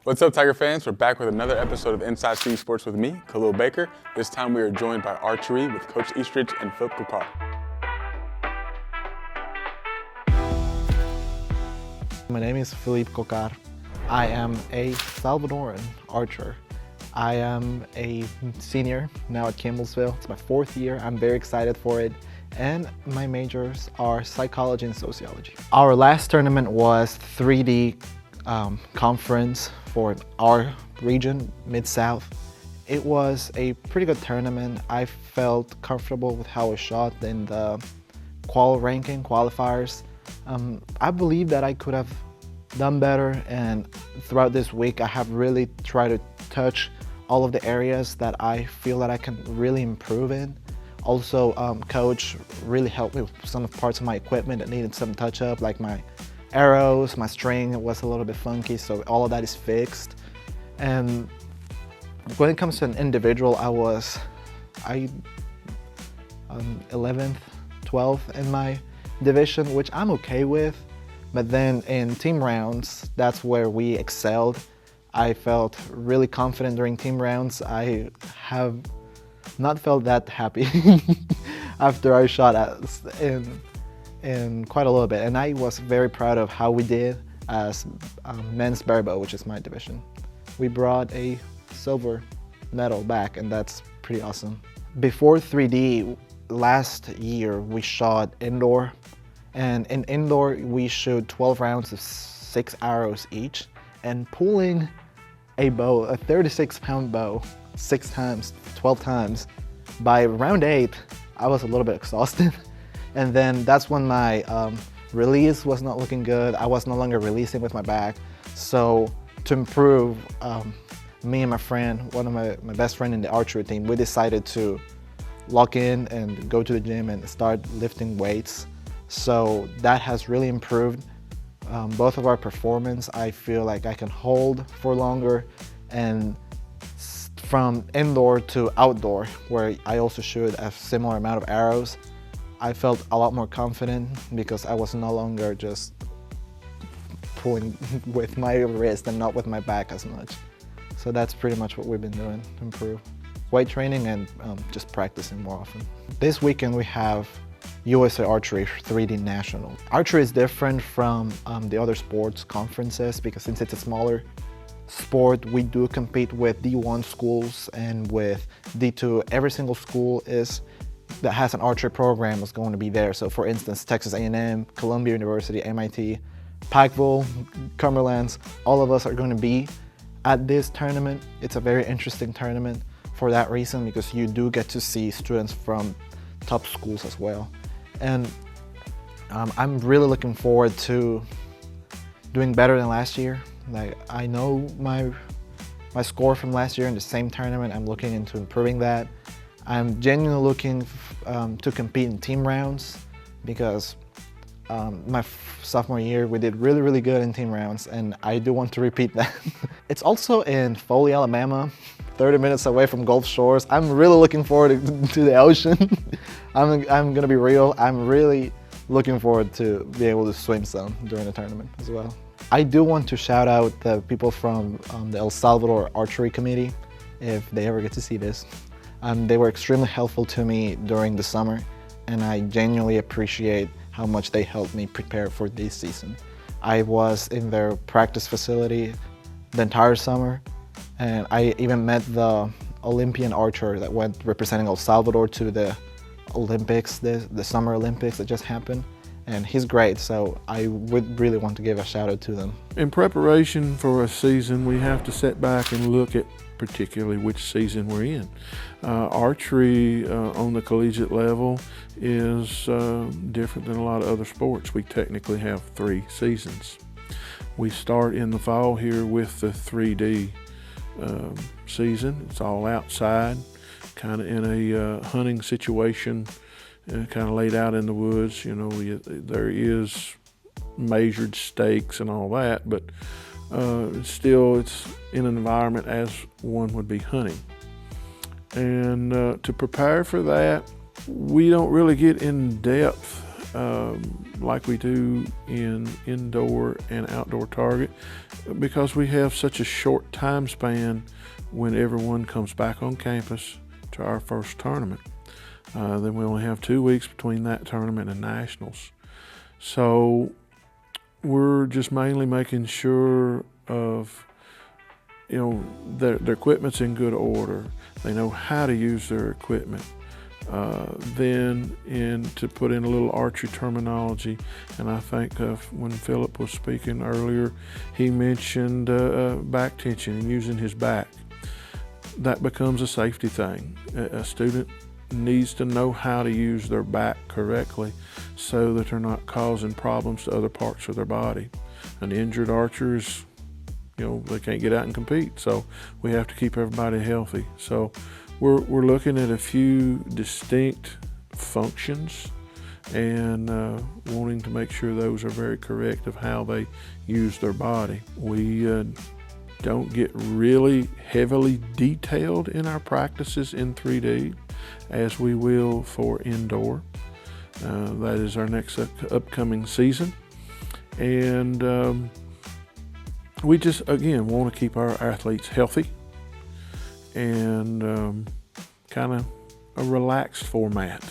What's up, Tiger fans? We're back with another episode of Inside City Sports with me, Khalil Baker. This time we are joined by Archery with Coach Eastridge and Philippe Cocar. My name is Philippe Cocar. I am a Salvadoran archer. I am a senior now at Campbellsville. It's my fourth year. I'm very excited for it. And my majors are psychology and sociology. Our last tournament was 3D conference for our region, Mid-South. It was a pretty good tournament. I felt comfortable with how I shot in the qualifiers. I believe that I could have done better, and throughout this week I have really tried to touch all of the areas that I feel that I can really improve in. Also, coach really helped me with some parts of my equipment that needed some touch up, like my arrows, my string was a little bit funky, so all of that is fixed. And when it comes to an individual, I 11th, 12th in my division, which I'm okay with. But then in team rounds, that's where we excelled. I felt really confident during team rounds. I have not felt that happy after I shot in quite a little bit. And I was very proud of how we did as men's barebow, which is my division. We brought a silver medal back, and that's pretty awesome. Before 3D, last year we shot indoor. And in indoor, we shoot 12 rounds of 6 arrows each, and pulling a bow, a 36-pound bow, 6 times, 12 times, by round 8, I was a little bit exhausted. And then that's when my release was not looking good. I was no longer releasing with my back. So to improve, me and my friend, one of my best friend in the archery team, we decided to lock in and go to the gym and start lifting weights. So that has really improved both of our performance. I feel like I can hold for longer, and from indoor to outdoor, where I also shoot a similar amount of arrows, I felt a lot more confident because I was no longer just pulling with my wrist and not with my back as much. So that's pretty much what we've been doing to improve. Weight training and just practicing more often. This weekend we have USA Archery 3D National. Archery is different from the other sports conferences because since it's a smaller sport, we do compete with D1 schools and with D2. Every single school that has an archery program is going to be there. So for instance, Texas A&M, Columbia University, MIT, Pikeville, Cumberlands, all of us are going to be at this tournament. It's a very interesting tournament for that reason because you do get to see students from top schools as well. And I'm really looking forward to doing better than last year. Like, I know my score from last year in the same tournament. I'm looking into improving that. I'm genuinely looking to compete in team rounds because my sophomore year we did really, really good in team rounds, and I do want to repeat that. It's also in Foley, Alabama, 30 minutes away from Gulf Shores. I'm really looking forward to the ocean. I'm gonna be real. I'm really looking forward to be able to swim some during the tournament as well. I do want to shout out the people from the El Salvador Archery Committee, if they ever get to see this. They were extremely helpful to me during the summer, and I genuinely appreciate how much they helped me prepare for this season. I was in their practice facility the entire summer, and I even met the Olympian archer that went representing El Salvador to the Olympics, the Summer Olympics that just happened. And he's great, so I would really want to give a shout out to them. In preparation for a season, we have to sit back and look at particularly which season we're in. Archery on the collegiate level is different than a lot of other sports. We technically have 3 seasons. We start in the fall here with the 3D season. It's all outside, kind of in a hunting situation, kind of laid out in the woods. You know, there is measured stakes and all that, but still it's in an environment as one would be hunting. And to prepare for that, we don't really get in depth like we do in indoor and outdoor target, because we have such a short time span when everyone comes back on campus to our first tournament. Then we only have 2 weeks between that tournament and nationals. So we're just mainly making sure of, their equipment's in good order. They know how to use their equipment. Then to put in a little archery terminology, and I think when Philippe was speaking earlier, he mentioned back tension and using his back. That becomes a safety thing. A student needs to know how to use their back correctly so that they're not causing problems to other parts of their body. An injured archer is, they can't get out and compete, so we have to keep everybody healthy. So we're looking at a few distinct functions and wanting to make sure those are very correct of how they use their body. We don't get really heavily detailed in our practices in 3D as we will for indoor. That is our next upcoming season. And we just, again, want to keep our athletes healthy and kind of a relaxed format,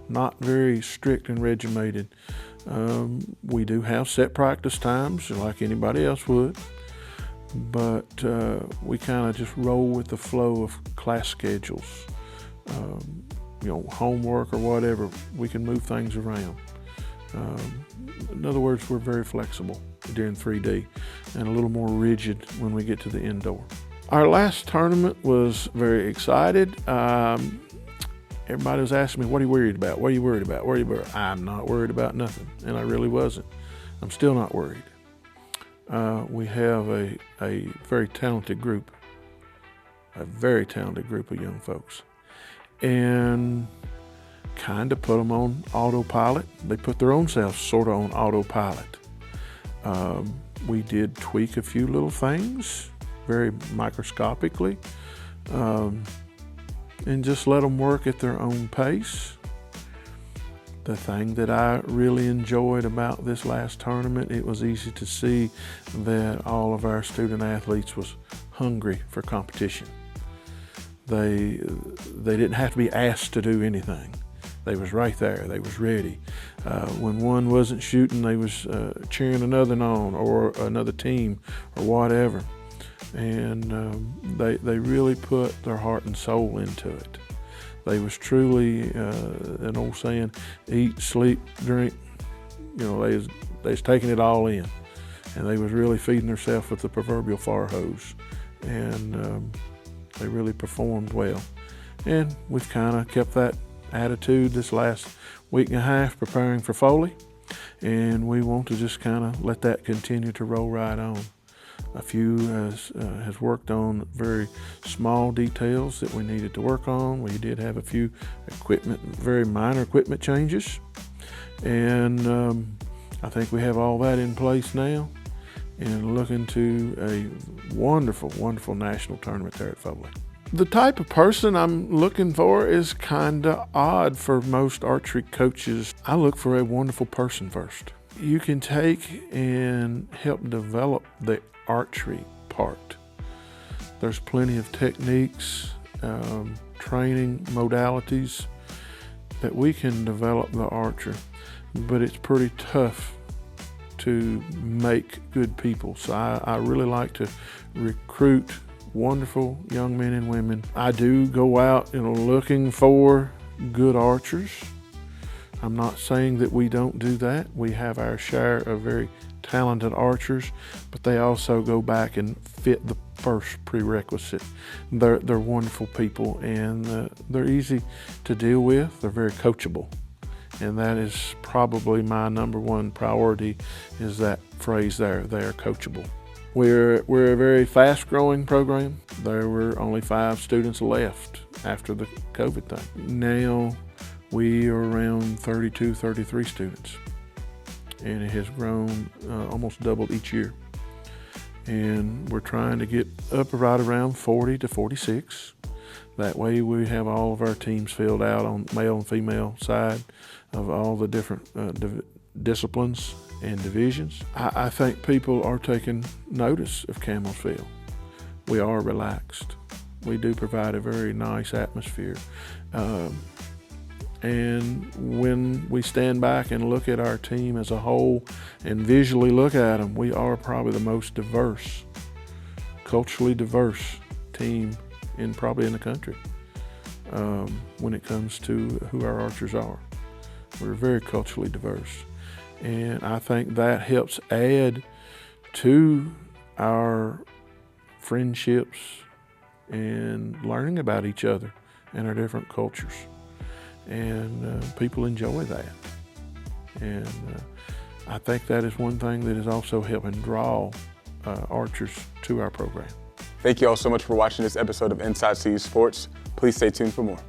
not very strict and regimented. We do have set practice times like anybody else would, but we kind of just roll with the flow of class schedules. Homework or whatever, we can move things around. In other words, we're very flexible during 3D and a little more rigid when we get to the indoor. Our last tournament was very excited. Everybody was asking me, what are you worried about? What are you worried about? What are you worried about? I'm not worried about nothing, and I really wasn't. I'm still not worried. We have a very talented group, of young folks, and kind of put them on autopilot. They put their own selves sort of on autopilot. We did tweak a few little things, very microscopically, and just let them work at their own pace. The thing that I really enjoyed about this last tournament, it was easy to see that all of our student athletes was hungry for competition. They didn't have to be asked to do anything. They was right there. They was ready. When one wasn't shooting, they was cheering another on, or another team, or whatever. And they really put their heart and soul into it. They was truly, an old saying, eat, sleep, drink. They was taking it all in, and they was really feeding themselves with the proverbial fire hose. And they really performed well. And we've kind of kept that attitude this last week and a half preparing for Foley, and we want to just kind of let that continue to roll right on. A few has worked on very small details that we needed to work on. We did have a few very minor equipment changes, and I think we have all that in place now, and looking to a wonderful, wonderful national tournament there at Foley. The type of person I'm looking for is kind of odd for most archery coaches. I look for a wonderful person first. You can take and help develop the archery part. There's plenty of techniques, training modalities that we can develop the archer, but it's pretty tough to make good people. So I really like to recruit wonderful young men and women. I do go out, looking for good archers. I'm not saying that we don't do that. We have our share of very talented archers, but they also go back and fit the first prerequisite. They're wonderful people, and they're easy to deal with. They're very coachable, and that is probably my number one priority, is that phrase there, they are coachable. We're a very fast-growing program. There were only 5 students left after the COVID thing. Now we are around 32, 33 students, and it has grown almost doubled each year. And we're trying to get up right around 40 to 46. That way we have all of our teams filled out on male and female side of all the different disciplines and divisions. I think people are taking notice of Campbellsville. We are relaxed. We do provide a very nice atmosphere. And when we stand back and look at our team as a whole and visually look at them, we are probably the most diverse, culturally diverse team probably in the country when it comes to who our archers are. We're very culturally diverse. And I think that helps add to our friendships and learning about each other and our different cultures. And people enjoy that. And I think that is one thing that is also helping draw archers to our program. Thank you all so much for watching this episode of Inside CU Sports. Please stay tuned for more.